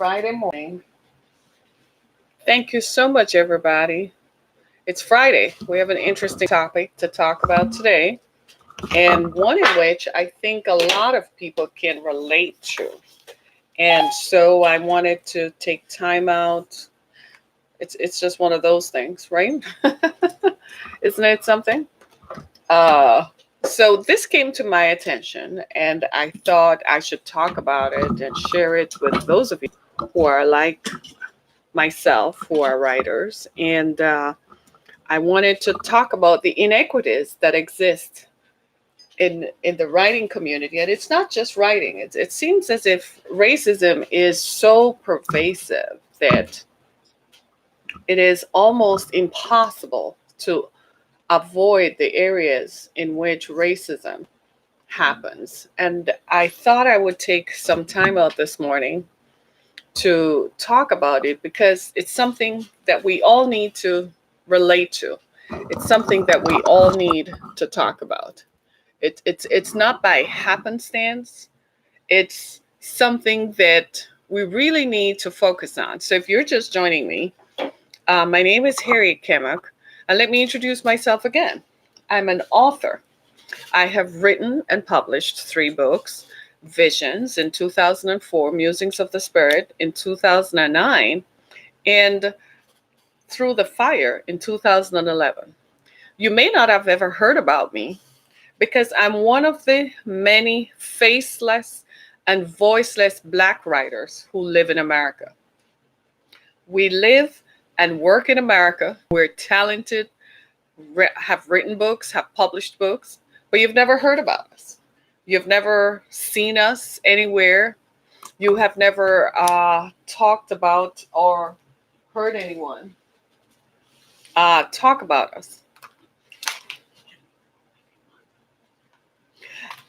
Friday morning. Thank you so much, everybody. It's Friday. We have an interesting topic to talk about today, and one in which I think a lot of people can relate to. And so I wanted to take time out. It's just one of those things, right? Isn't it something? Uh, so this came to my attention, and I thought I should talk about it and share it with those of you who are like myself, who are writers. And I wanted to talk about the inequities that exist in the writing community. And it's not just writing. It seems as if racism is so pervasive that it is almost impossible to avoid the areas in which racism happens. And I thought I would take some time out this morning to talk about it because it's something that we all need to relate to. It's something that we all need to talk about. It's not by happenstance. It's something that we really need to focus on. So if you're just joining me, my name is Harriet Kemmock, and let me introduce myself again. I'm an author. I have written and published 3 books: Visions in 2004, Musings of the Spirit in 2009, and Through the Fire in 2011. You may not have ever heard about me because I'm one of the many faceless and voiceless Black writers who live in America. We live and work in America. We're talented, have written books, have published books, but you've never heard about us. You've never seen us anywhere. You have never talked about or heard anyone talk about us.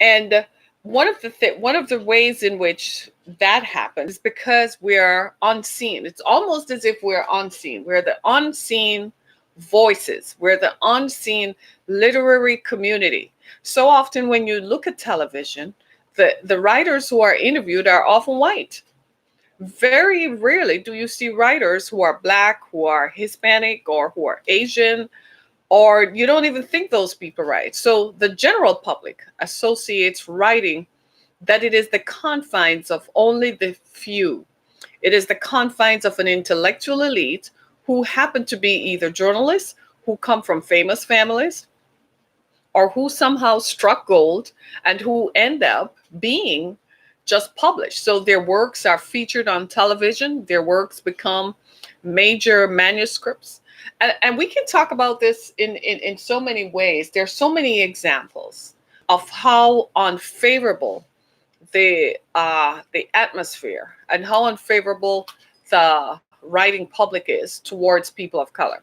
And one of the ways in which that happens is because we are unseen. It's almost as if we're unseen. We're the unseen voices. We're the unseen literary community. So often when you look at television, the writers who are interviewed are often white. Very rarely do you see writers who are Black, who are Hispanic, or who are Asian, or you don't even think those people write. So the general public associates writing that it is the confines of only the few. It is the confines of an intellectual elite who happen to be either journalists who come from famous families or who somehow struck gold and who end up being just published. So their works are featured on television, their works become major manuscripts. And we can talk about this in so many ways. There's so many examples of how unfavorable the atmosphere and how unfavorable the writing public is towards people of color.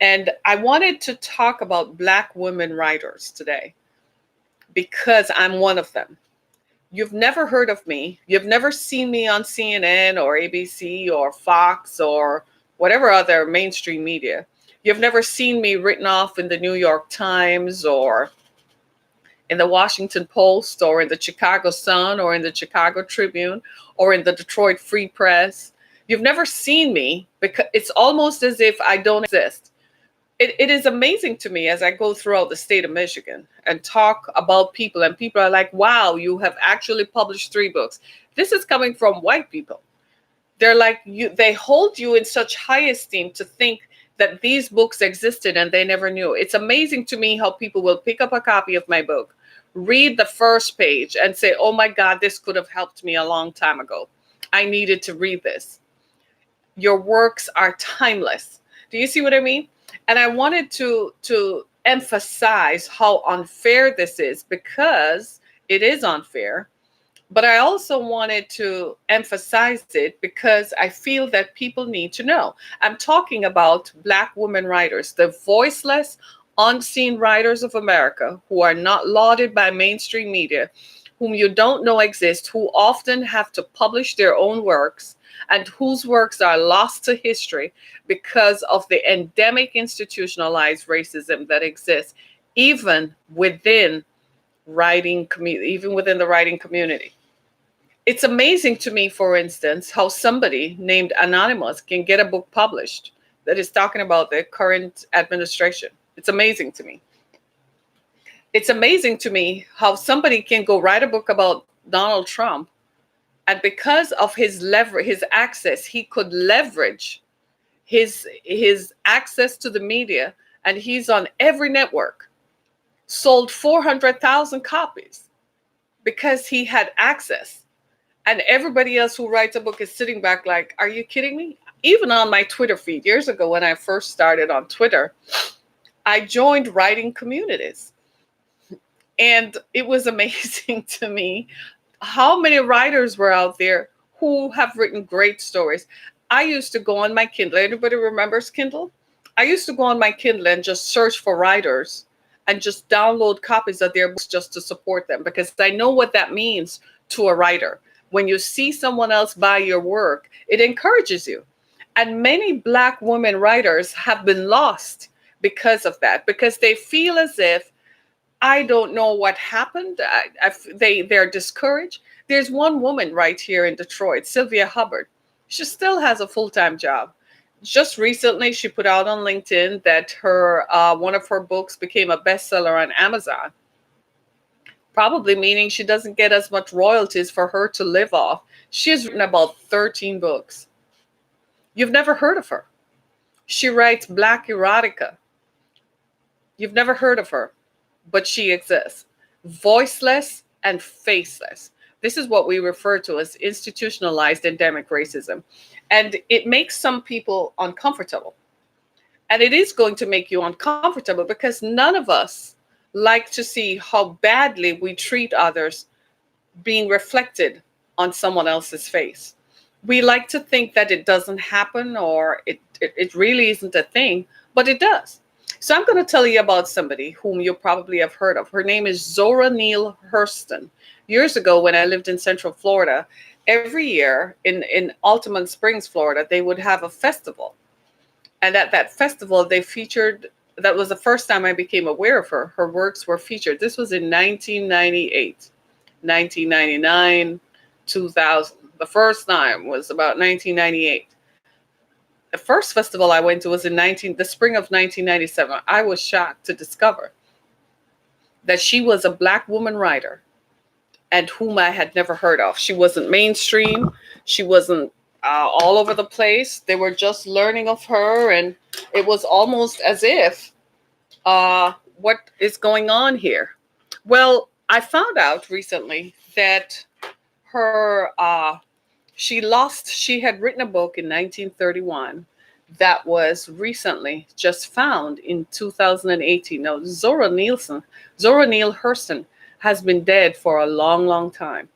And I wanted to talk about Black women writers today because I'm one of them. You've never heard of me. You've never seen me on CNN or ABC or Fox or whatever other mainstream media. You've never seen me written off in the New York Times or in the Washington Post or in the Chicago Sun or in the Chicago Tribune or in the Detroit Free Press. You've never seen me because it's almost as if I don't exist. It is amazing to me as I go throughout the state of Michigan and talk about people, and people are like, wow, you have actually published 3 books. This is coming from white people. They're like, they hold you in such high esteem to think that these books existed and they never knew. It's amazing to me how people will pick up a copy of my book, read the first page and say, oh my God, this could have helped me a long time ago. I needed to read this. Your works are timeless. Do you see what I mean? And I wanted to emphasize how unfair this is because it is unfair. But I also wanted to emphasize it because I feel that people need to know. I'm talking about Black women writers, the voiceless, unseen writers of America who are not lauded by mainstream media, whom you don't know exist, who often have to publish their own works and whose works are lost to history because of the endemic institutionalized racism that exists even within the writing community. It's amazing to me, for instance, how somebody named Anonymous can get a book published that is talking about the current administration. It's amazing to me. It's amazing to me how somebody can go write a book about Donald Trump, and because of his lever, his access, he could leverage his access to the media, and he's on every network. Sold 400,000 copies because he had access. And everybody else who writes a book is sitting back like, are you kidding me? Even on my Twitter feed years ago, when I first started on Twitter, I joined writing communities. And it was amazing to me how many writers were out there who have written great stories. I used to go on my Kindle. Anybody remembers Kindle? I used to go on my Kindle and just search for writers and just download copies of their books just to support them, because I know what that means to a writer. When you see someone else buy your work, it encourages you. And many Black women writers have been lost because of that, because they feel as if, I don't know what happened. They're discouraged. There's one woman right here in Detroit, Sylvia Hubbard. She still has a full-time job. Just recently, she put out on LinkedIn that her one of her books became a bestseller on Amazon, probably meaning she doesn't get as much royalties for her to live off. She has written about 13 books. You've never heard of her. She writes Black erotica. You've never heard of her, but she exists. Voiceless and faceless. This is what we refer to as institutionalized endemic racism. And it makes some people uncomfortable. And it is going to make you uncomfortable because none of us like to see how badly we treat others being reflected on someone else's face. We like to think that it doesn't happen, or it really isn't a thing, but it does. So I'm going to tell you about somebody whom you probably have heard of. Her name is Zora Neale Hurston. Years ago, when I lived in Central Florida, every year in Altamont Springs, Florida, they would have a festival. And at that festival, they featured, that was the first time I became aware of her. Her works were featured. This was in 1998, 1999, 2000. The first time was about 1998. The first festival I went to was in the spring of 1997. I was shocked to discover that she was a Black woman writer and whom I had never heard of. She wasn't mainstream. She wasn't all over the place. They were just learning of her, and it was almost as if, what is going on here? Well, I found out recently that her she had written a book in 1931 that was recently just found in 2018. Now, Zora Neale Hurston has been dead for a long, long time.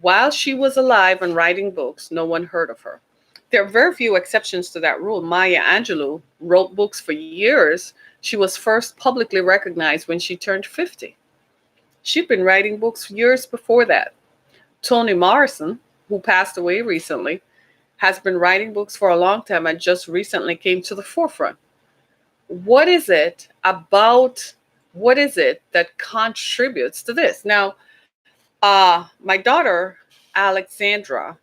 While she was alive and writing books, no one heard of her. There are very few exceptions to that rule. Maya Angelou wrote books for years. She was first publicly recognized when she turned 50. She'd been writing books years before that. Toni Morrison, who passed away recently, has been writing books for a long time and just recently came to the forefront. What is it that contributes to this? Now, my daughter, Alexandra,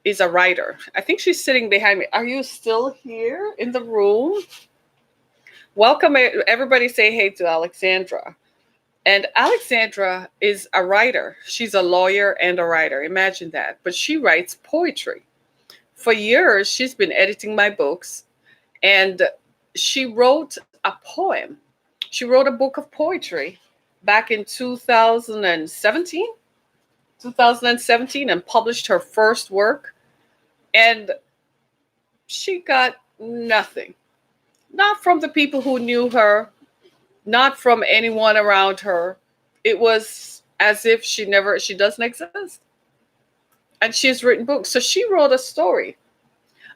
is a writer. I think she's sitting behind me. Are you still here in the room? Welcome, everybody say hey to Alexandra. And Alexandra is a writer. She's a lawyer and a writer. Imagine that. But she writes poetry. For years, she's been editing my books, and she wrote a poem. She wrote a book of poetry back in 2017, and published her first work. And she got nothing. Not from the people who knew her, not from anyone around her. It was as if she doesn't exist. And she's written books. So she wrote a story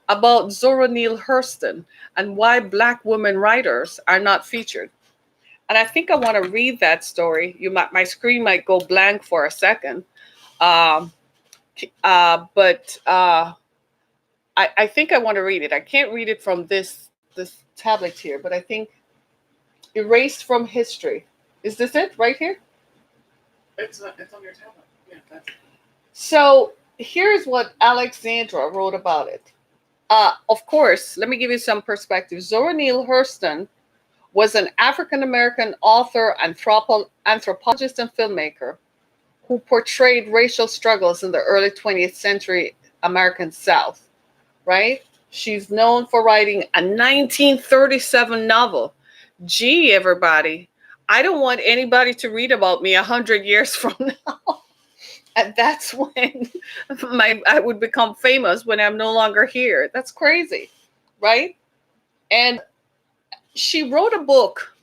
about Zora Neale Hurston and why Black women writers are not featured. And I think I want to read that story. My screen might go blank for a second. But I think I want to read it. I can't read it from this tablet here, but I think Erased from History. Is this it right here? It's on your tablet. Yeah, that's it. So here's what Alexandra wrote about it. Of course, let me give you some perspective. Zora Neale Hurston was an African American author, anthropologist, and filmmaker who portrayed racial struggles in the early 20th century American South, right? She's known for writing a 1937 novel. Gee, everybody, I don't want anybody to read about me 100 years from now. And that's when I would become famous when I'm no longer here. That's crazy, right? And she wrote a book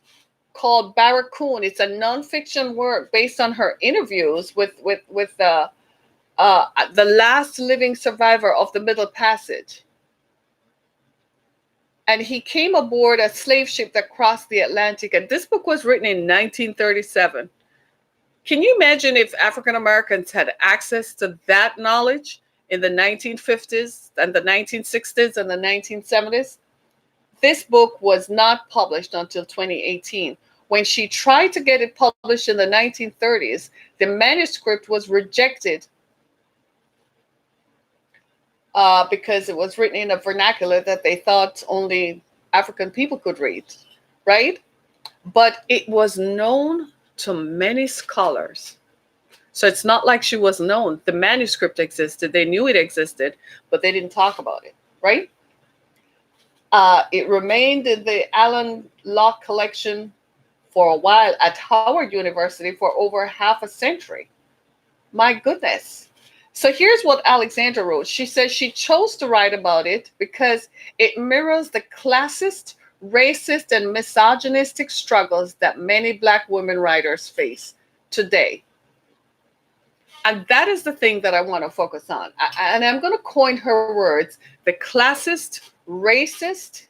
called Barracoon. It's a nonfiction work based on her interviews with the last living survivor of the Middle Passage. And he came aboard a slave ship that crossed the Atlantic. And this book was written in 1937. Can you imagine if African Americans had access to that knowledge in the 1950s and the 1960s and the 1970s? This book was not published until 2018. When she tried to get it published in the 1930s, the manuscript was rejected because it was written in a vernacular that they thought only African people could read, right? But it was known to many scholars. So it's not like she was known. The manuscript existed. They knew it existed, but they didn't talk about it, right? It remained in the Allen Locke collection for a while at Howard University for over half a century. My goodness. So here's what Alexandra wrote. She says she chose to write about it because it mirrors the classist, racist, and misogynistic struggles that many Black women writers face today. And that is the thing that I want to focus on. And I'm going to coin her words: the classist, racist,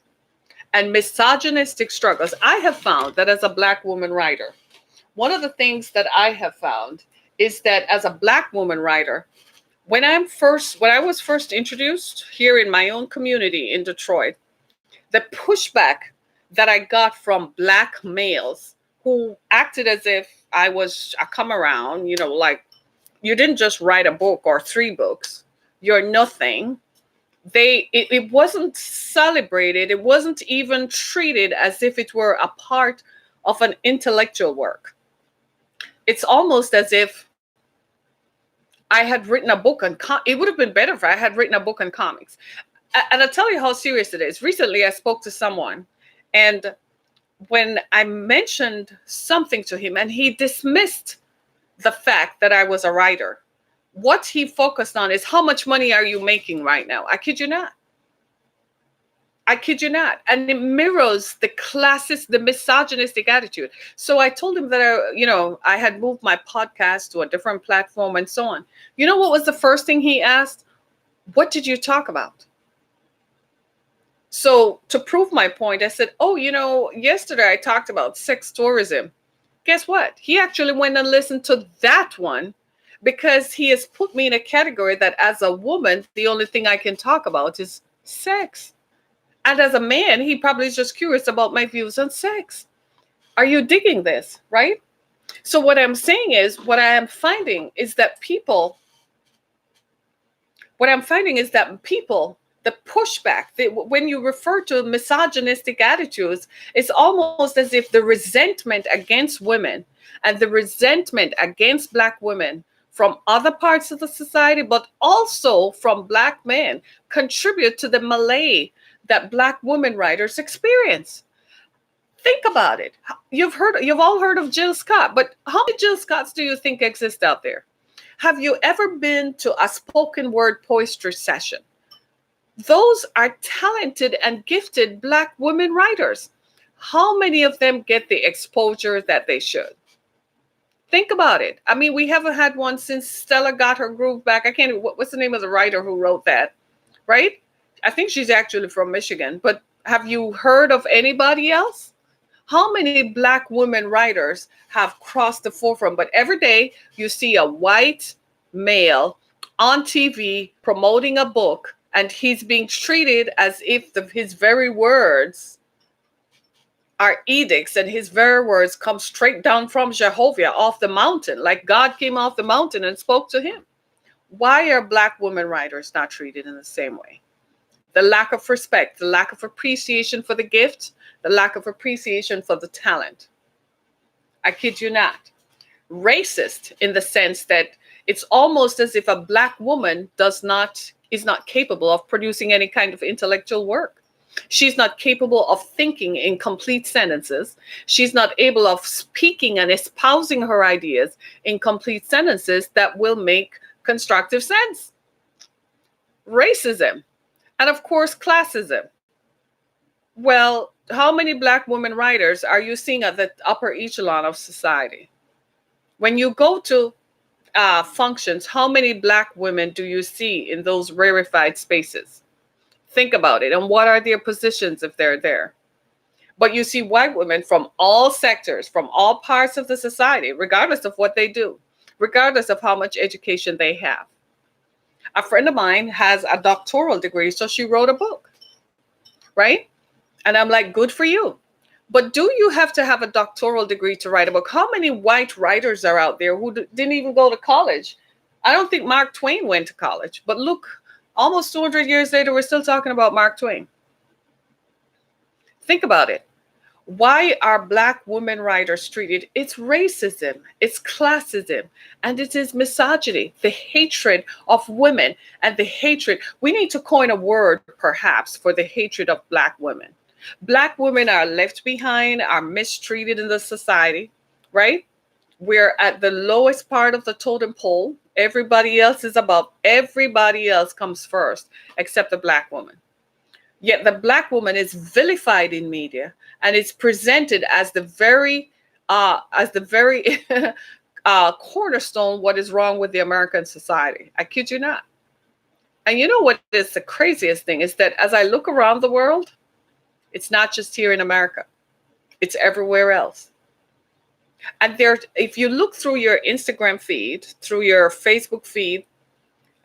and misogynistic struggles. I have found that as a Black woman writer, one of the things that I have found is that as a Black woman writer, when I was first introduced here in my own community in Detroit, the pushback that I got from Black males who acted as if I was a come around, like, you didn't just write a book or 3 books, you're nothing. It wasn't celebrated. It wasn't even treated as if it were a part of an intellectual work. It's almost as if I had written a book on it would have been better if I had written a book on comics. And I'll tell you how serious it is. Recently, I spoke to someone, and when I mentioned something to him, and he dismissed the fact that I was a writer, what he focused on is, how much money are you making right now? I kid you not. I kid you not. And it mirrors the classist, the misogynistic attitude. So I told him that I had moved my podcast to a different platform and so on. You know what was the first thing he asked? What did you talk about? So to prove my point, I said, yesterday I talked about sex tourism. Guess what? He actually went and listened to that one, because he has put me in a category that as a woman, the only thing I can talk about is sex. And as a man, he probably is just curious about my views on sex. Are you digging this, right? So what I'm saying is, what I'm finding is that people, the pushback, when you refer to misogynistic attitudes, it's almost as if the resentment against women and the resentment against Black women from other parts of the society, but also from Black men, contribute to the malaise that Black women writers experience. Think about it. You've all heard of Jill Scott, but how many Jill Scotts do you think exist out there? Have you ever been to a spoken word poetry session? Those are talented and gifted Black women writers. How many of them get the exposure that they should? Think about it. I mean, we haven't had one since Stella got her groove back. What's the name of the writer who wrote that, right? I think she's actually from Michigan, but have you heard of anybody else? How many Black women writers have crossed the forefront? But every day you see a white male on TV promoting a book, and he's being treated as if his very words are edicts, and his very words come straight down from Jehovah off the mountain, like God came off the mountain and spoke to him. Why are Black women writers not treated in the same way? The lack of respect, the lack of appreciation for the gift, the lack of appreciation for the talent. I kid you not. Racist in the sense that it's almost as if a Black woman is not capable of producing any kind of intellectual work. She's not capable of thinking in complete sentences. She's not able of speaking and espousing her ideas in complete sentences that will make constructive sense. Racism. And of course, classism. Well, how many Black women writers are you seeing at the upper echelon of society? When you go to functions, how many Black women do you see in those rarefied spaces? Think about it. And what are their positions if they're there? But you see white women from all sectors, from all parts of the society, regardless of what they do, regardless of how much education they have. A friend of mine has a doctoral degree, so she wrote a book, right? And I'm like, good for you. But do you have to have a doctoral degree to write a book? How many white writers are out there who didn't even go to college? I don't think Mark Twain went to college, but look, almost 200 years later, we're still talking about Mark Twain. Think about it. Why are Black women writers treated? It's racism, it's classism, and it is misogyny, the hatred of women and the hatred. We need to coin a word, perhaps, for the hatred of Black women. Black women are left behind, are mistreated in the society, right? We're at the lowest part of the totem pole. Everybody else is above. Everybody else comes first, except the Black woman. Yet the Black woman is vilified in media and is presented as the very cornerstone. What is wrong with the American society? I kid you not. And you know what is the craziest thing is that as I look around the world, it's not just here in America; it's everywhere else. And if you look through your Instagram feed, through your Facebook feed,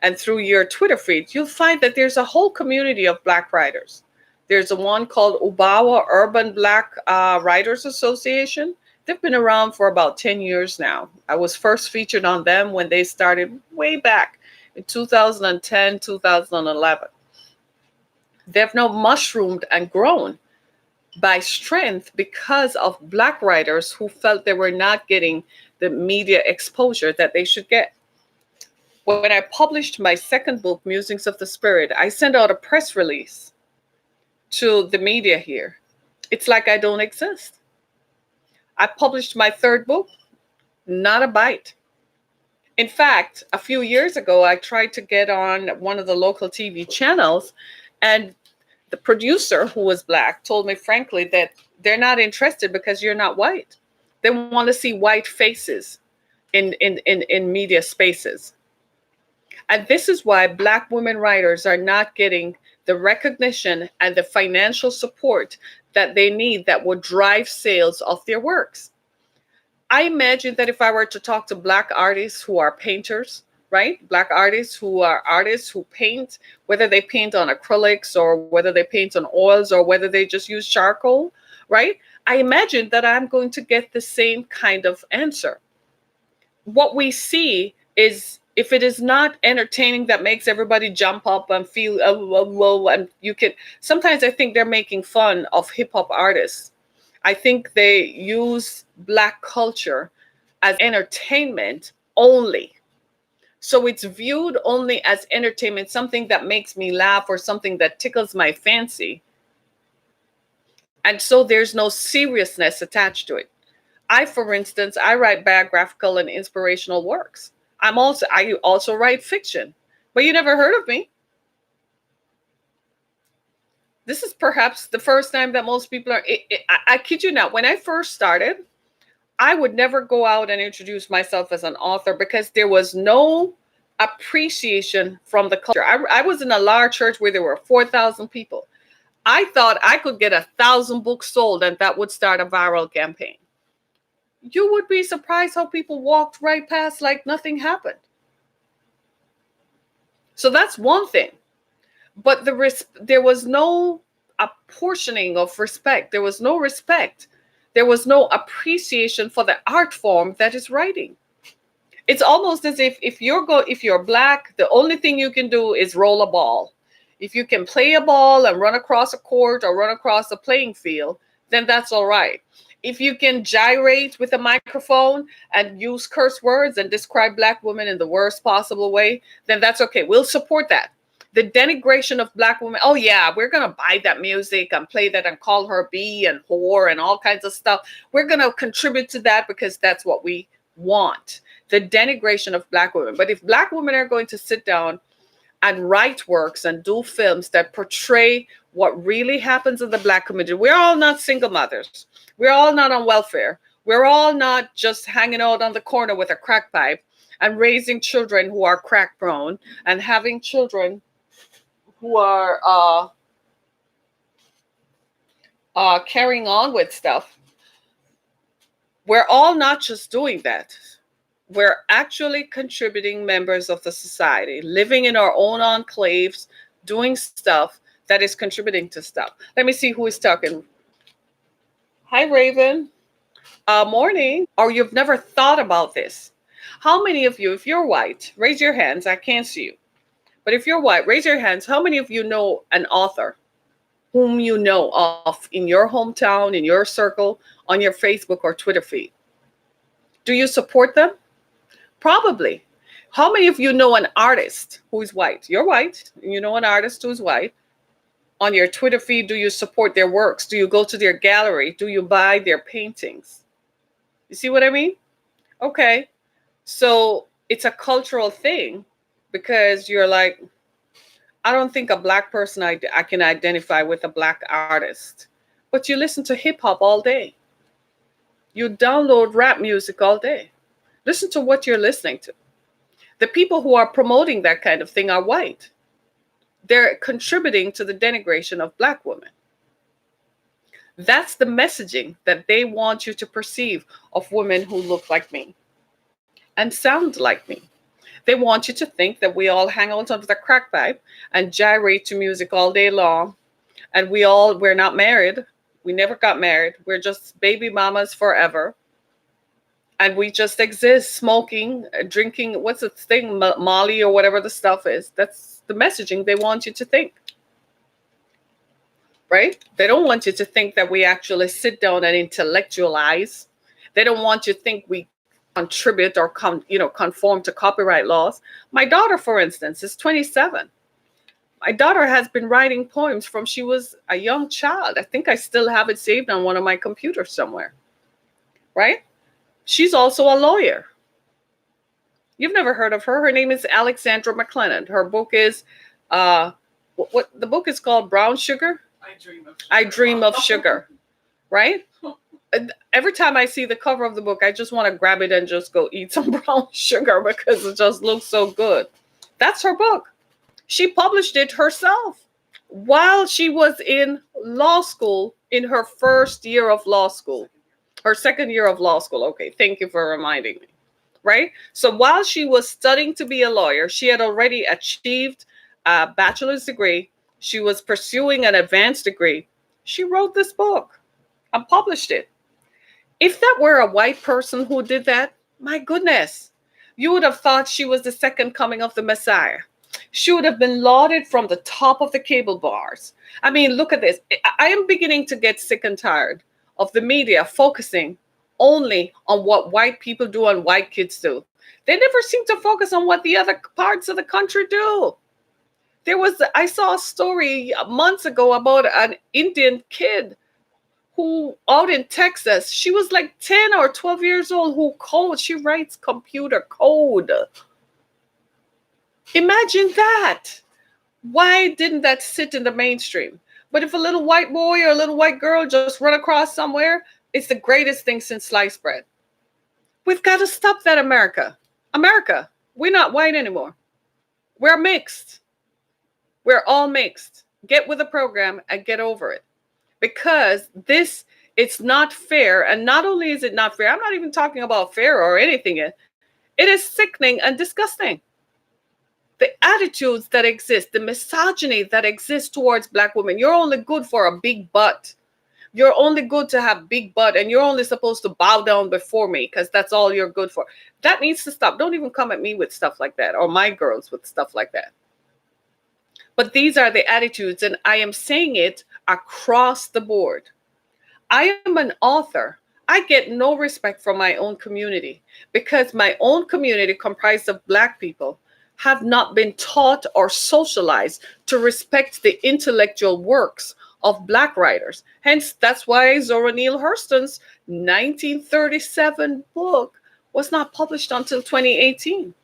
and through your Twitter feed, you'll find that there's a whole community of Black writers. There's a one called Ubawa Urban Black Writers Association. They've been around for about 10 years now. I was first featured on them when they started way back in 2010, 2011. They've now mushroomed and grown by strength because of Black writers who felt they were not getting the media exposure that they should get. When I published my second book, Musings of the Spirit, I sent out a press release to the media here. It's like I don't exist. I published my third book, not a bite. In fact, a few years ago, I tried to get on one of the local TV channels, and the producer, who was Black, told me frankly that they're not interested because you're not white. They want to see white faces in media spaces. And this is why Black women writers are not getting the recognition and the financial support that they need that would drive sales of their works. I imagine that if I were to talk to Black artists who are painters, right? Black artists who paint, whether they paint on acrylics or whether they paint on oils or whether they just use charcoal, right? I imagine that I'm going to get the same kind of answer. What we see is, if it is not entertaining, that makes everybody jump up and feel whoa, and you can. Sometimes I think they're making fun of hip hop artists. I think they use Black culture as entertainment only. So it's viewed only as entertainment, something that makes me laugh or something that tickles my fancy. And so there's no seriousness attached to it. For instance, I write biographical and inspirational works. I also write fiction, but you never heard of me. This is perhaps the first time that most people are. I kid you not. When I first started, I would never go out and introduce myself as an author because there was no appreciation from the culture. I was in a large church where there were 4,000 people. I thought I could get 1,000 books sold and that would start a viral campaign. You would be surprised how people walked right past like nothing happened. So that's one thing. But there was no apportioning of respect. There was no respect. There was no appreciation for the art form that is writing. It's almost as if you're black, the only thing you can do is roll a ball. If you can play a ball and run across a court or run across a playing field, then that's all right. If you can gyrate with a microphone and use curse words and describe black women in the worst possible way, then that's okay. We'll support that. The denigration of black women, oh yeah, we're gonna buy that music and play that and call her B and whore and all kinds of stuff. We're gonna contribute to that because that's what we want. The denigration of black women. But if black women are going to sit down and write works and do films that portray what really happens in the black community, we're all not single mothers. We're all not on welfare. We're all not just hanging out on the corner with a crack pipe and raising children who are crack prone and having children who are carrying on with stuff. We're all not just doing that. We're actually contributing members of the society, living in our own enclaves, doing stuff that is contributing to stuff. Let me see who is talking. Hi, Raven. Morning. Or you've never thought about this. How many of you, if you're white, raise your hands. I can't see you. But if you're white, raise your hands. How many of you know an author whom you know of in your hometown, in your circle, on your Facebook or Twitter feed? Do you support them? Probably. How many of you know an artist who's white? You're white. You know an artist who's white. On your Twitter feed, do you support their works? Do you go to their gallery? Do you buy their paintings? You see what I mean? Okay. So it's a cultural thing because you're like, I don't think a black person I can identify with a black artist. But you listen to hip hop all day. You download rap music all day. Listen to what you're listening to. The people who are promoting that kind of thing are white. They're contributing to the denigration of black women. That's the messaging that they want you to perceive of women who look like me and sound like me. They want you to think that we all hang out under the crack pipe and gyrate to music all day long. And we're not married. We never got married. We're just baby mamas forever. And we just exist smoking, drinking, what's the thing, Molly or whatever the stuff is. That's the messaging they want you to think. Right? They don't want you to think that we actually sit down and intellectualize. They don't want you to think we contribute or conform to copyright laws. My daughter, for instance, is 27. My daughter has been writing poems from she was a young child. I think I still have it saved on one of my computers somewhere. Right? She's also a lawyer. You've never heard of her. Her name is Alexandra McLennan. Her book is, what the book is called, Brown Sugar? I Dream of Sugar. Right? Every time I see the cover of the book, I just want to grab it and just go eat some brown sugar because it just looks so good. That's her book. She published it herself while she was in law school, in her first year of law school. Her second year of law school. Okay, thank you for reminding me. Right? So while she was studying to be a lawyer, she had already achieved a bachelor's degree. She was pursuing an advanced degree. She wrote this book and published it. If that were a white person who did that, my goodness, you would have thought she was the second coming of the Messiah. She would have been lauded from the top of the cable bars. I mean, look at this. I am beginning to get sick and tired of the media focusing only on what white people do and white kids do. They never seem to focus on what the other parts of the country do. I saw a story months ago about an Indian kid who out in Texas, she was like 10 or 12 years old, she writes computer code. Imagine that. Why didn't that sit in the mainstream? But if a little white boy or a little white girl just run across somewhere, it's the greatest thing since sliced bread. We've got to stop that, America. America, we're not white anymore. We're mixed. We're all mixed. Get with the program and get over it. Because it's not fair. And not only is it not fair, I'm not even talking about fair or anything. It is sickening and disgusting. The attitudes that exist, the misogyny that exists towards black women. You're only good for a big butt. You're only good to have big butt, and you're only supposed to bow down before me because that's all you're good for. That needs to stop. Don't even come at me with stuff like that, or my girls with stuff like that. But these are the attitudes, and I am saying it across the board. I am an author. I get no respect from my own community because my own community, comprised of Black people, have not been taught or socialized to respect the intellectual works of Black writers. Hence, that's why Zora Neale Hurston's 1937 book was not published until 2018.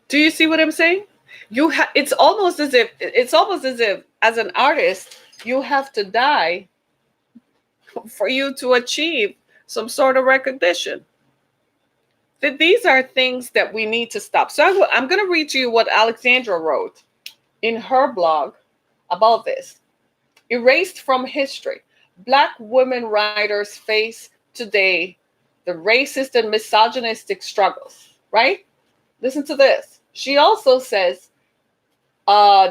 Do you see what I'm saying? It's almost as if as an artist you have to die for you to achieve some sort of recognition. That these are things that we need to stop. So I'm going to read to you what Alexandra wrote in her blog about this. Erased from history. Black women writers face today the racist and misogynistic struggles, right? Listen to this. She also says,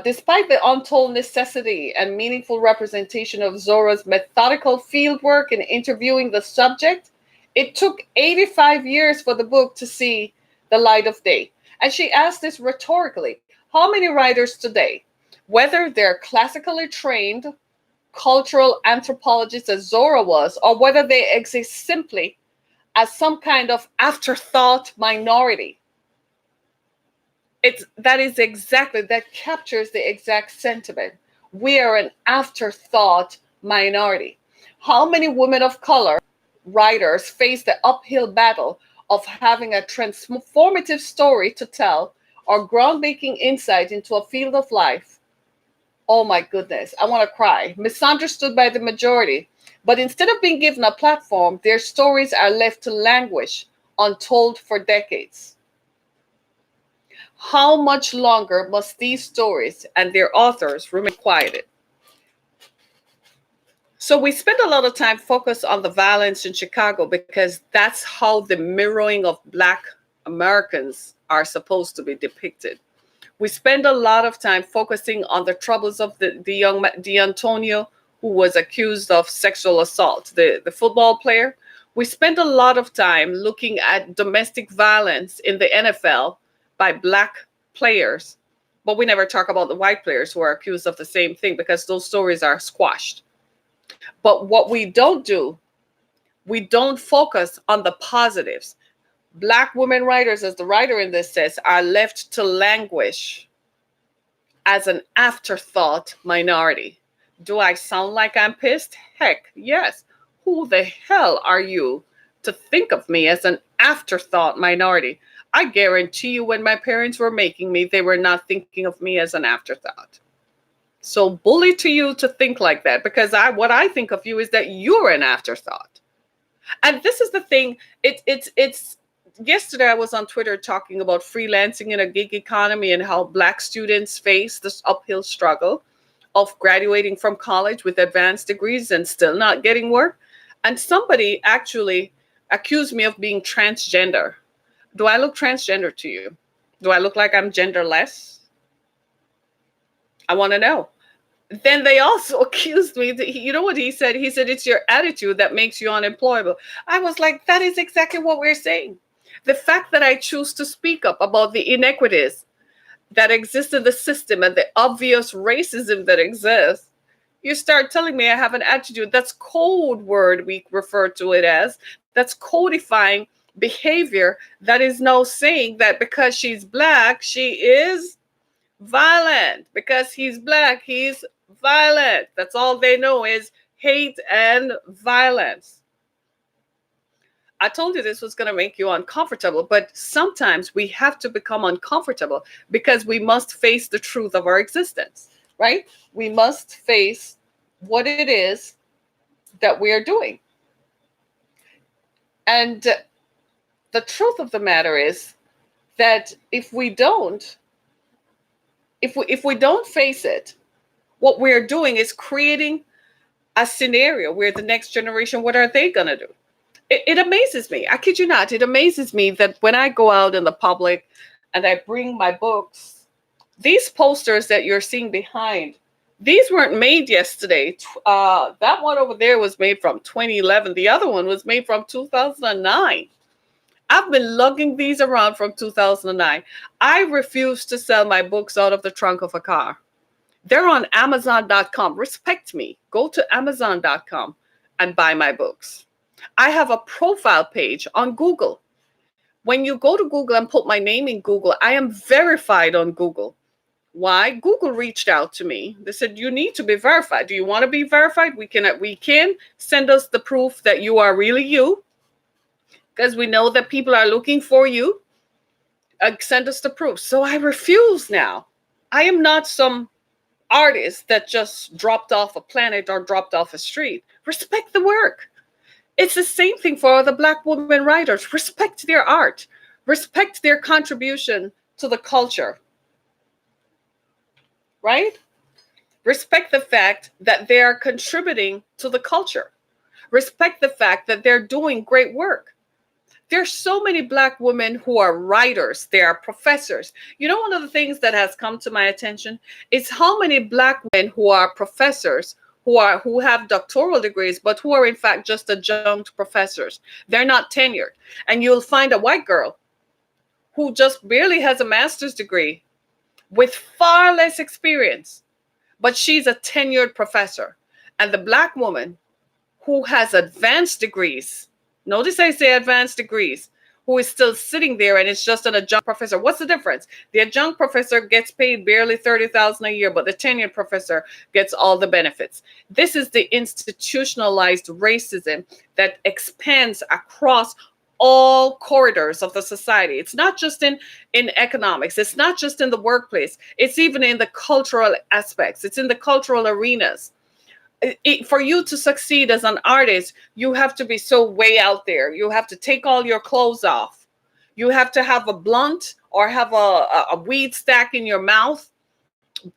despite the untold necessity and meaningful representation of Zora's methodical fieldwork in interviewing the subject, it took 85 years for the book to see the light of day. And she asked this rhetorically. How many writers today, whether they're classically trained cultural anthropologists as Zora was, or whether they exist simply as some kind of afterthought minority, that captures the exact sentiment. We are an afterthought minority. How many women of color writers face the uphill battle of having a transformative story to tell or groundbreaking insight into a field of life? Oh my goodness, I want to cry. Misunderstood by the majority, but instead of being given a platform, their stories are left to languish, untold for decades. How much longer must these stories and their authors remain quieted? So we spend a lot of time focused on the violence in Chicago because that's how the mirroring of Black Americans are supposed to be depicted. We spend a lot of time focusing on the troubles of the young D'Antonio, who was accused of sexual assault, the football player. We spend a lot of time looking at domestic violence in the NFL by Black players, but we never talk about the white players who are accused of the same thing because those stories are squashed. But what we don't do, we don't focus on the positives. Black women writers, as the writer in this says, are left to languish as an afterthought minority. Do I sound like I'm pissed? Heck, yes. Who the hell are you to think of me as an afterthought minority? I guarantee you when my parents were making me, they were not thinking of me as an afterthought. So bully to you to think like that, because what I think of you is that you're an afterthought. And this is the thing. It's yesterday I was on Twitter talking about freelancing in a gig economy and how Black students face this uphill struggle of graduating from college with advanced degrees and still not getting work. And somebody actually accused me of being transgender. Do I look transgender to you? Do I look like I'm genderless? I want to know. Then they also accused me that, you know what he said? He said, it's your attitude that makes you unemployable. I was like, that is exactly what we're saying. The fact that I choose to speak up about the inequities that exist in the system and the obvious racism that exists, you start telling me I have an attitude. That's code word, we refer to it as. That's codifying behavior that is now saying that because she's Black, she is violent. Because he's Black, he's violent. That's all they know is hate and violence. I told you this was going to make you uncomfortable, but sometimes we have to become uncomfortable because we must face the truth of our existence, right? We must face what it is that we are doing. And the truth of the matter is that if we don't face it, what we're doing is creating a scenario where the next generation, what are they going to do? It amazes me. I kid you not. It amazes me that when I go out in the public and I bring my books, these posters that you're seeing behind These weren't made yesterday. That one over there was made from 2011. The other one was made from 2009. I've been lugging these around from 2009. I refuse to sell my books out of the trunk of a car. They're on Amazon.com. Respect me. Go to Amazon.com and buy my books. I have a profile page on Google. When you go to Google and put my name in Google, I am verified on Google. Why? Google reached out to me. They said, you need to be verified. Do you want to be verified? We can send us the proof that you are really you, because we know that people are looking for you. Send us the proof. So I refuse now. I am not some artist that just dropped off a planet or dropped off a street. Respect the work. It's the same thing for the Black women writers. Respect their art. Respect their contribution to the culture. Right? Respect the fact that they are contributing to the culture. Respect the fact that they're doing great work. There's so many Black women who are writers. They are professors. You know, one of the things that has come to my attention is how many Black women who are professors, who have doctoral degrees, but who are in fact just adjunct professors. They're not tenured. And you'll find a white girl who just barely has a master's degree with far less experience, but she's a tenured professor. And the Black woman who has advanced degrees, notice I say advanced degrees, who is still sitting there and is just an adjunct professor. What's the difference? The adjunct professor gets paid barely $30,000 a year, but the tenured professor gets all the benefits. This is the institutionalized racism that expands across all corridors of the society. It's not just in economics. It's not just in the workplace. It's even in the cultural aspects. It's in the cultural arenas. For you to succeed as an artist, you have to be so way out there. You have to take all your clothes off. You have to have a blunt or have a weed stack in your mouth.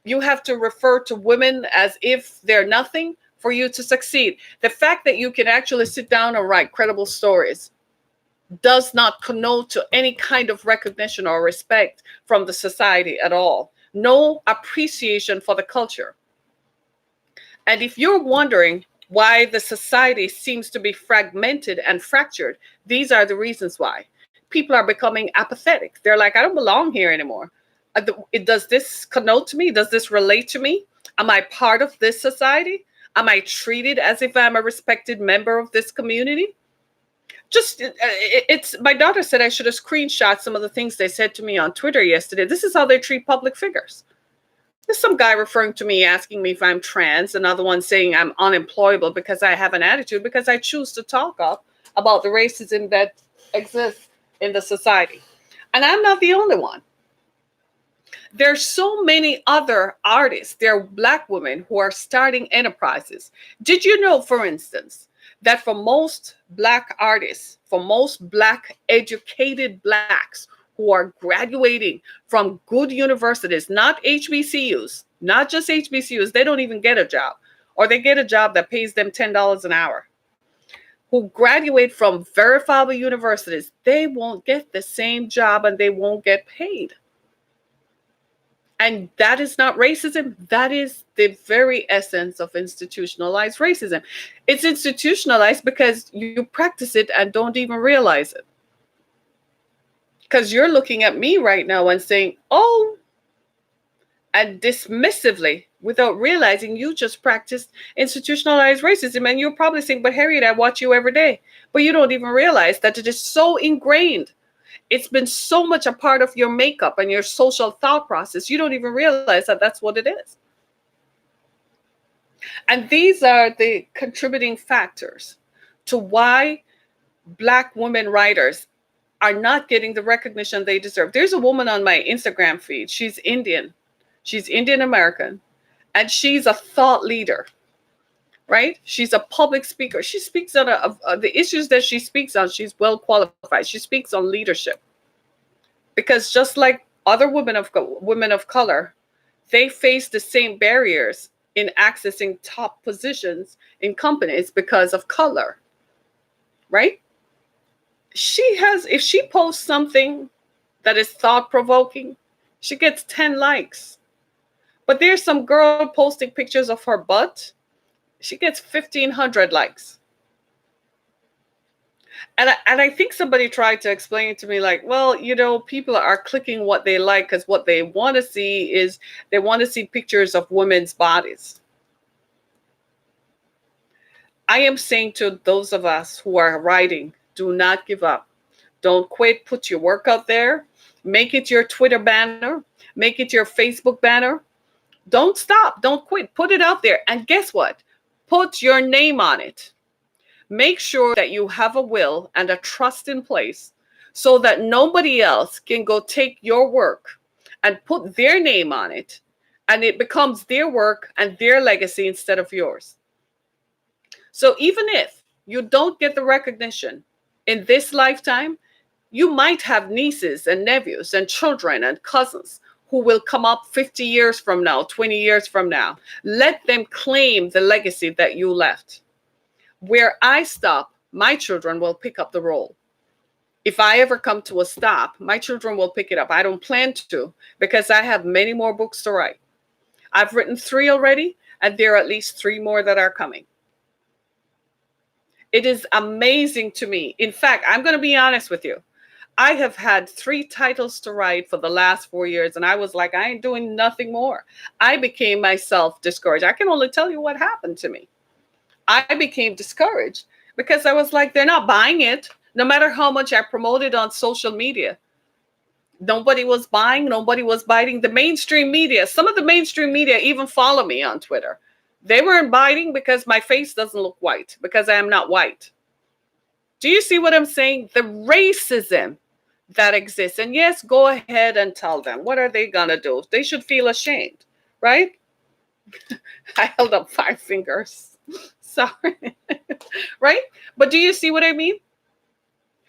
You have to refer to women as if they're nothing for you to succeed. The fact that you can actually sit down and write credible stories does not connote to any kind of recognition or respect from the society at all. No appreciation for the culture. And if you're wondering why the society seems to be fragmented and fractured, these are the reasons why. People are becoming apathetic. They're like, I don't belong here anymore. Does this connote to me? Does this relate to me? Am I part of this society? Am I treated as if I'm a respected member of this community? It's my daughter said I should have screenshot some of the things they said to me on Twitter yesterday. This is how they treat public figures. There's some guy referring to me, asking me if I'm trans, another one saying I'm unemployable because I have an attitude, because I choose to talk up about the racism that exists in the society. And I'm not the only one. There's so many other artists, there are Black women who are starting enterprises. Did you know, for instance, that for most Black artists, for most Black educated Blacks who are graduating from good universities, not HBCUs, not just HBCUs, they don't even get a job, or they get a job that pays them $10 an hour, who graduate from verifiable universities, they won't get the same job and they won't get paid. And that is not racism. That is the very essence of institutionalized racism. It's institutionalized because you practice it and don't even realize it. Because you're looking at me right now and saying, oh, and dismissively, without realizing you just practiced institutionalized racism. And you're probably saying, but Harriet, I watch you every day. But you don't even realize that it is so ingrained. It's been so much a part of your makeup and your social thought process. You don't even realize that that's what it is. And these are the contributing factors to why Black women writers are not getting the recognition they deserve. There's a woman on my Instagram feed. She's Indian. She's Indian American. And she's a thought leader, right? She's a public speaker. She speaks on the issues that she speaks on. She's well qualified. She speaks on leadership. Because just like other women of color, they face the same barriers in accessing top positions in companies because of color, right? If she posts something that is thought-provoking, she gets 10 likes. But there's some girl posting pictures of her butt. She gets 1,500 likes. And I think somebody tried to explain it to me like, well, people are clicking what they like because what they want to see is they want to see pictures of women's bodies. I am saying to those of us who are writing, do not give up. Don't quit. Put your work out there. Make it your Twitter banner. Make it your Facebook banner. Don't stop. Don't quit. Put it out there. And guess what? Put your name on it. Make sure that you have a will and a trust in place so that nobody else can go take your work and put their name on it, and it becomes their work and their legacy instead of yours. So even if you don't get the recognition in this lifetime, you might have nieces and nephews and children and cousins who will come up 50 years from now, 20 years from now. Let them claim the legacy that you left. Where I stop, my children will pick up the role. If I ever come to a stop, my children will pick it up. I don't plan to because I have many more books to write. I've written 3 already, and there are at least 3 more that are coming. It is amazing to me. In fact, I'm going to be honest with you. I have had 3 titles to write for the last 4 years, and I was like, I ain't doing nothing more. I became myself discouraged. I can only tell you what happened to me. I became discouraged because I was like, they're not buying it. No matter how much I promoted on social media, nobody was buying, nobody was biting. The mainstream media, some of the mainstream media even follow me on Twitter. They weren't biting because my face doesn't look white, because I am not white. Do you see what I'm saying? The racism that exists. And yes, go ahead and tell them. What are they going to do? They should feel ashamed, right? I held up 5 fingers. Sorry. Right? But do you see what I mean?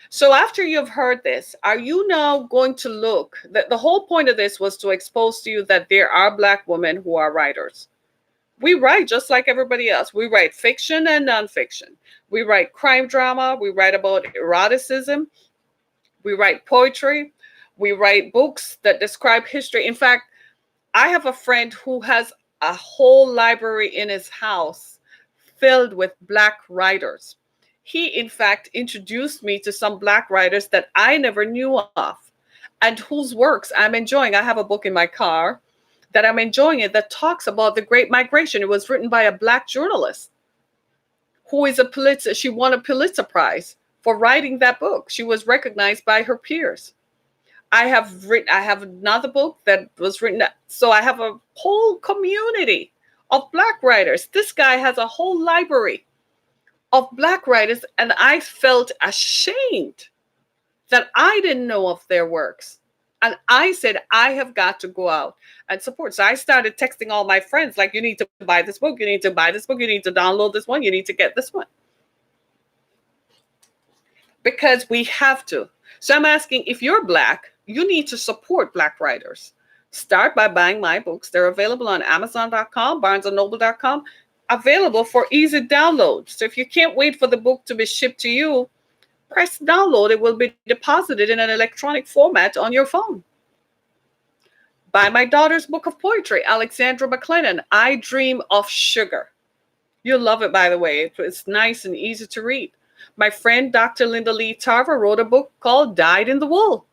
So after you've heard this, are you now going to look? The whole point of this was to expose to you that there are Black women who are writers. We write just like everybody else. We write fiction and nonfiction. We write crime drama. We write about eroticism. We write poetry. We write books that describe history. In fact, I have a friend who has a whole library in his house filled with Black writers. He, in fact, introduced me to some Black writers that I never knew of and whose works I'm enjoying. I have a book in my car that I'm enjoying it that talks about the Great Migration. It was written by a Black journalist who is she won a Pulitzer Prize for writing that book. She was recognized by her peers. I have another book that was written. So I have a whole community of Black writers. This guy has a whole library of Black writers, and I felt ashamed that I didn't know of their works. And I said, I have got to go out and support. So I started texting all my friends, like, you need to buy this book. You need to buy this book. You need to download this one. You need to get this one. Because we have to. So I'm asking, if you're Black, you need to support Black writers. Start by buying my books. They're available on Amazon.com, BarnesandNoble.com, available for easy download. So if you can't wait for the book to be shipped to you, press download. It will be deposited in an electronic format on your phone. Buy my daughter's book of poetry, Alexandra McLennan, I Dream of Sugar. You'll love it, by the way. It's nice and easy to read. My friend, Dr. Linda Lee Tarver, wrote a book called Dyed in the Wool.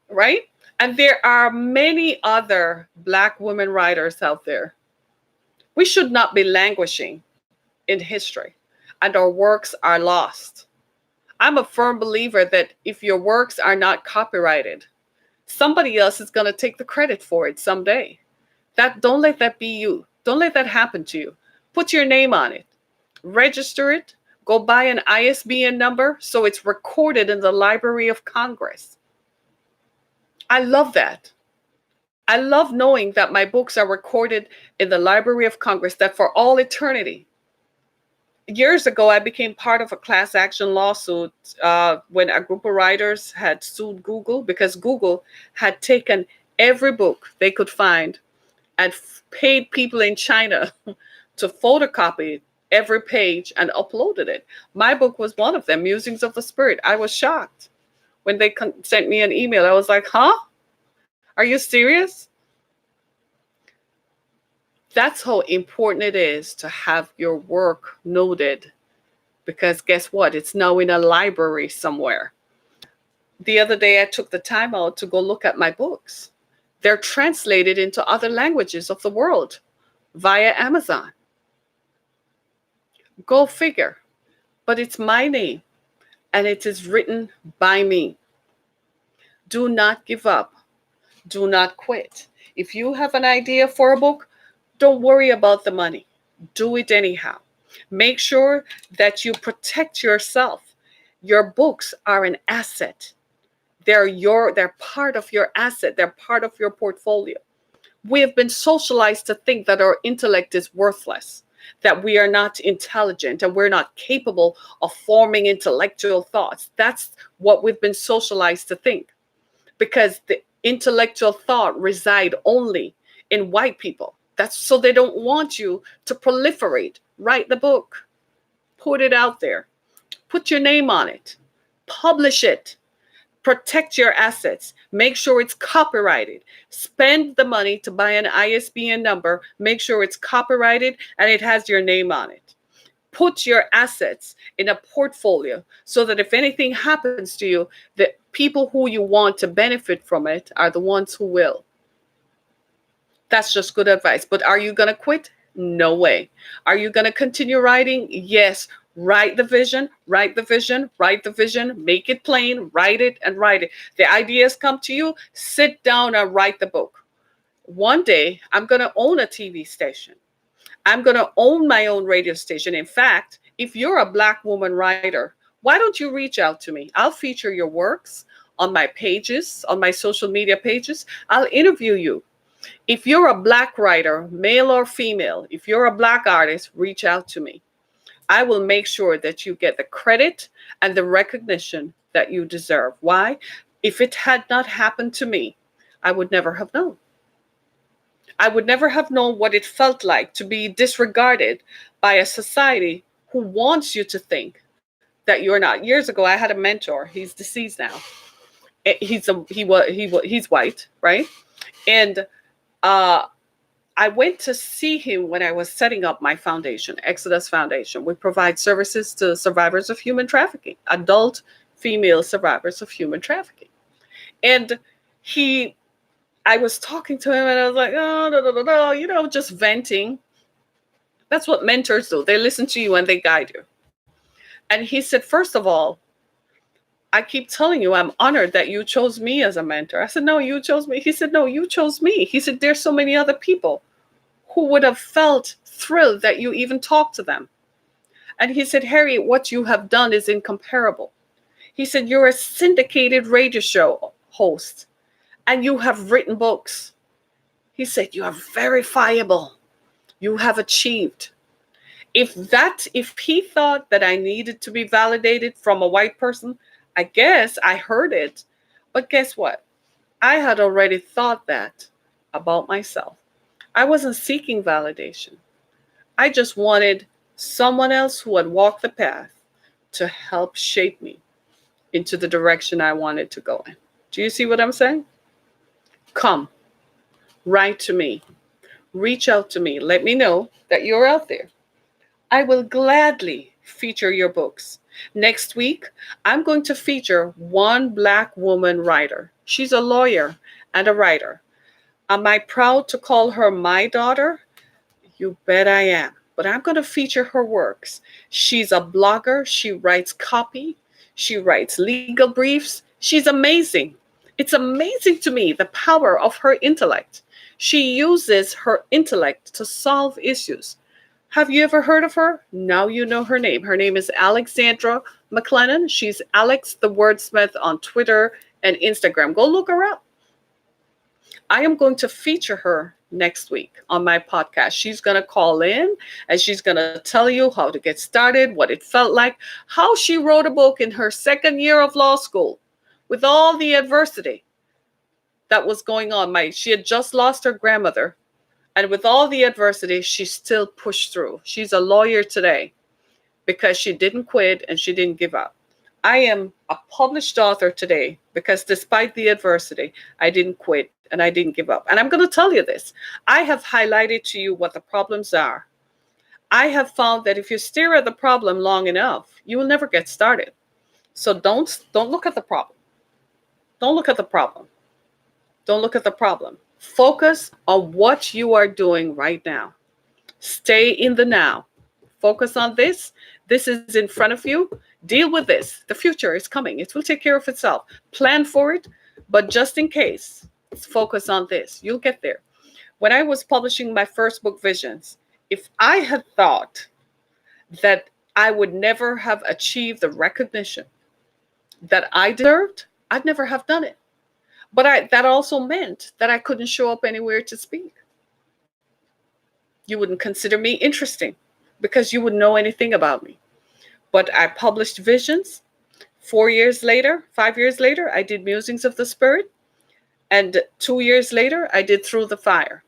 Right? And there are many other Black women writers out there. We should not be languishing in history, and our works are lost. I'm a firm believer that if your works are not copyrighted, somebody else is going to take the credit for it someday. Don't let that be you. Don't let that happen to you. Put your name on it. Register it. Go buy an ISBN number so it's recorded in the Library of Congress. I love that. I love knowing that my books are recorded in the Library of Congress, that for all eternity. Years ago, I became part of a class action lawsuit when a group of writers had sued Google because Google had taken every book they could find and paid people in China to photocopy every page and uploaded it. My book was one of them, Musings of the Spirit. I was shocked when they sent me an email. I was like, huh? Are you serious? That's how important it is to have your work noted, because guess what? It's now in a library somewhere. The other day, I took the time out to go look at my books. They're translated into other languages of the world via Amazon. Go figure. But it's my name and it is written by me. Do not give up. Do not quit. If you have an idea for a book, don't worry about the money. Do it anyhow. Make sure that you protect yourself. Your books are an asset. They're part of your asset. They're part of your portfolio. We have been socialized to think that our intellect is worthless, that we are not intelligent and we're not capable of forming intellectual thoughts. That's what we've been socialized to think, because the intellectual thought reside only in white people. That's so they don't want you to proliferate. Write the book, put it out there, put your name on it, publish it. Protect your assets. Make sure it's copyrighted. Spend the money to buy an ISBN number. Make sure it's copyrighted and it has your name on it. Put your assets in a portfolio so that if anything happens to you, the people who you want to benefit from it are the ones who will. That's just good advice. But are you going to quit? No way. Are you going to continue writing? Yes. Write the vision, write the vision, write the vision, make it plain, write it and write it. The ideas come to you, sit down and write the book. One day, I'm going to own a TV station. I'm going to own my own radio station. In fact, if you're a Black woman writer, why don't you reach out to me? I'll feature your works on my pages, on my social media pages. I'll interview you. If you're a Black writer, male or female, if you're a Black artist, reach out to me. I will make sure that you get the credit and the recognition that you deserve. Why? If it had not happened to me, I would never have known. I would never have known what it felt like to be disregarded by a society who wants you to think that you're not. Years ago, I had a mentor. He's deceased now. He's white, right? And uh, I went to see him when I was setting up my foundation, Exodus Foundation. We provide services to survivors of human trafficking, adult female survivors of human trafficking. And I was talking to him and I was like, oh, no, no, no, no, just venting. That's what mentors do. They listen to you and they guide you. And he said, first of all, I keep telling you, I'm honored that you chose me as a mentor. I said, no, you chose me. He said, no, you chose me. He said, there's so many other people who would have felt thrilled that you even talked to them. And he said, Harry, what you have done is incomparable. He said, you're a syndicated radio show host and you have written books. He said, you are verifiable. You have achieved. If he thought that I needed to be validated from a white person, I guess I heard it. But guess what? I had already thought that about myself. I wasn't seeking validation. I just wanted someone else who had walked the path to help shape me into the direction I wanted to go in. Do you see what I'm saying? Come, write to me, reach out to me, let me know that you're out there. I will gladly feature your books. Next week, I'm going to feature one Black woman writer. She's a lawyer and a writer. Am I proud to call her my daughter? You bet I am. But I'm going to feature her works. She's a blogger. She writes copy. She writes legal briefs. She's amazing. It's amazing to me the power of her intellect. She uses her intellect to solve issues. Have you ever heard of her? Now you know her name. Her name is Alexandra McLennan. She's Alex the Wordsmith on Twitter and Instagram. Go look her up. I am going to feature her next week on my podcast. She's going to call in and she's going to tell you how to get started, what it felt like, how she wrote a book in her second year of law school with all the adversity that was going on. She had just lost her grandmother, and with all the adversity, she still pushed through. She's a lawyer today because she didn't quit and she didn't give up. I am a published author today because despite the adversity, I didn't quit and I didn't give up. And I'm going to tell you this. I have highlighted to you what the problems are. I have found that if you stare at the problem long enough, you will never get started. So don't look at the problem. Don't look at the problem. Don't look at the problem. Focus on what you are doing right now. Stay in the now. Focus on this. This is in front of you. Deal with this. The future is coming. It will take care of itself. Plan for it, but just in case, focus on this. You'll get there. When I was publishing my first book, Visions, if I had thought that I would never have achieved the recognition that I deserved, I'd never have done it. But that also meant that I couldn't show up anywhere to speak. You wouldn't consider me interesting because you wouldn't know anything about me. But I published Visions. 5 years later, I did Musings of the Spirit. And 2 years later, I did Through the Fire.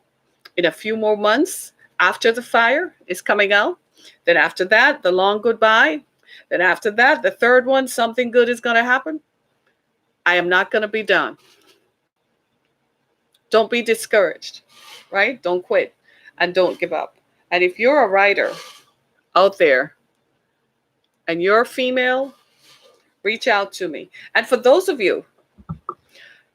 In a few more months, After the Fire is coming out. Then after that, The Long Goodbye. Then after that, the third one, Something Good is going to Happen. I am not going to be done. Don't be discouraged, right? Don't quit and don't give up. And if you're a writer out there and you're female, reach out to me. And for those of you,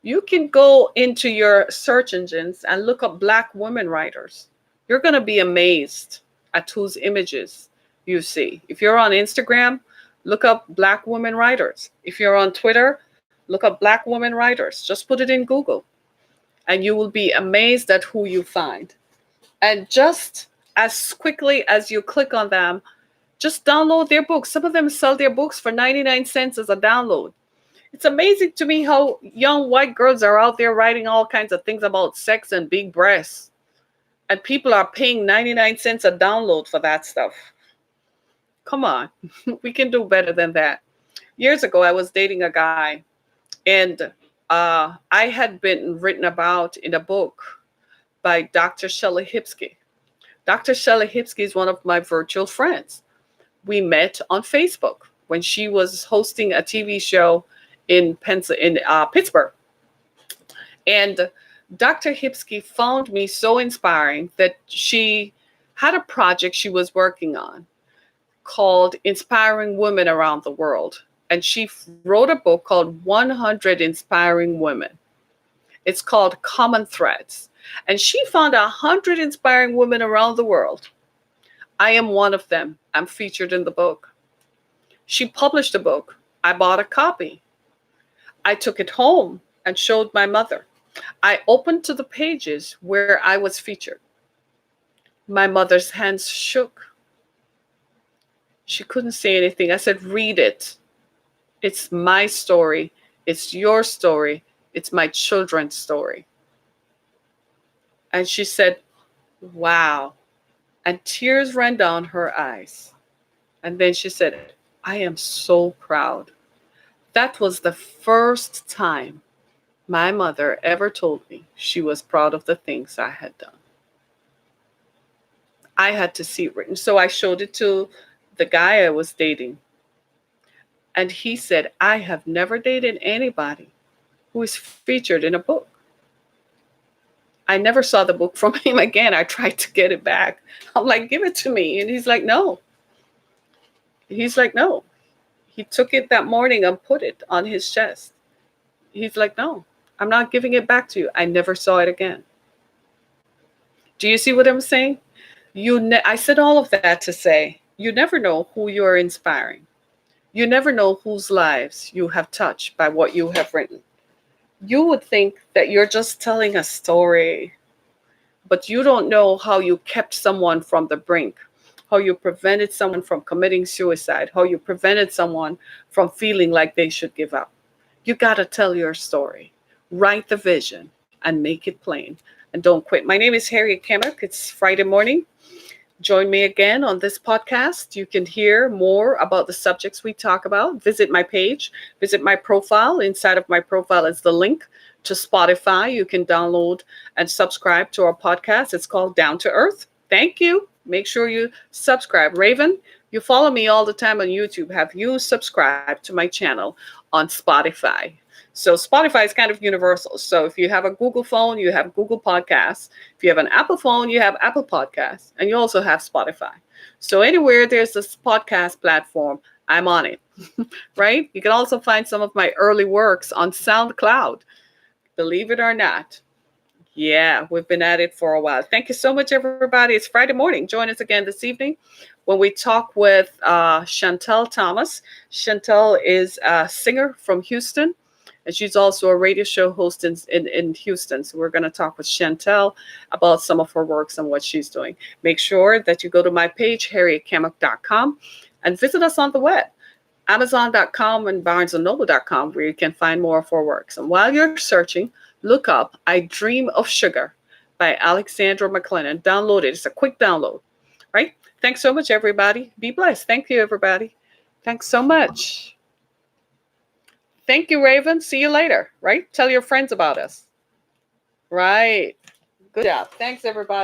you can go into your search engines and look up Black women writers. You're going to be amazed at whose images you see. If you're on Instagram, look up Black women writers. If you're on Twitter, look up Black women writers. Just put it in Google and you will be amazed at who you find. And just as quickly as you click on them, just download their books. Some of them sell their books for 99 cents as a download. It's amazing to me how young white girls are out there writing all kinds of things about sex and big breasts. And people are paying 99 cents a download for that stuff. Come on, we can do better than that. Years ago, I was dating a guy, and I had been written about in a book by Dr. Shelley Hipsky. Dr. Shelley Hipsky is one of my virtual friends. We met on Facebook when she was hosting a TV show in Pittsburgh. And Dr. Hipsky found me so inspiring that she had a project she was working on called Inspiring Women Around the World. And she wrote a book called 100 Inspiring Women. It's called Common Threads. And she found 100 inspiring women around the world. I am one of them. I'm featured in the book. She published a book. I bought a copy. I took it home and showed my mother. I opened to the pages where I was featured. My mother's hands shook. She couldn't say anything. I said, read it. It's my story. It's your story. It's my children's story. And she said, wow. And tears ran down her eyes. And then she said, I am so proud. That was the first time my mother ever told me she was proud of the things I had done. I had to see it written. So I showed it to the guy I was dating. And he said, I have never dated anybody who is featured in a book. I never saw the book from him again. I tried to get it back. I'm like, give it to me. And he's like, no. He's like, no. He took it that morning and put it on his chest. He's like, no, I'm not giving it back to you. I never saw it again. Do you see what I'm saying? I said all of that to say, you never know who you are inspiring. You never know whose lives you have touched by what you have written. You would think that you're just telling a story, but you don't know how you kept someone from the brink, how you prevented someone from committing suicide, how you prevented someone from feeling like they should give up. You got to tell your story, write the vision, and make it plain. And don't quit. My name is Harriet Kemmick. It's Friday morning. Join me again on this podcast. You can hear more about the subjects we talk about. Visit my page, visit my profile. Inside of my profile is the link to Spotify. You can download and subscribe to our podcast. It's called Down to Earth. Thank you. Make sure you subscribe. Raven, you follow me all the time on YouTube. Have you subscribed to my channel? on Spotify. So Spotify is kind of universal. So if you have a Google phone, you have Google Podcasts. If you have an Apple phone, you have Apple Podcasts. And you also have Spotify. So anywhere there's this podcast platform, I'm on it, right? You can also find some of my early works on SoundCloud, believe it or not. Yeah, we've been at it for a while. Thank you so much, everybody. It's Friday morning. Join us again this evening when we talk with Chantel Thomas. Chantel is a singer from Houston, and she's also a radio show host in Houston. So we're going to talk with Chantel about some of her works and what she's doing. Make sure that you go to my page, harrietkamak.com, and visit us on the web. Amazon.com and BarnesandNoble.com, where you can find more of our works. And while you're searching, look up I Dream of Sugar by Alexandra McLennan. Download it. It's a quick download, right? Thanks so much, everybody. Be blessed. Thank you, everybody. Thanks so much. Thank you, Raven. See you later, right? Tell your friends about us. Right. Good job. Thanks, everybody.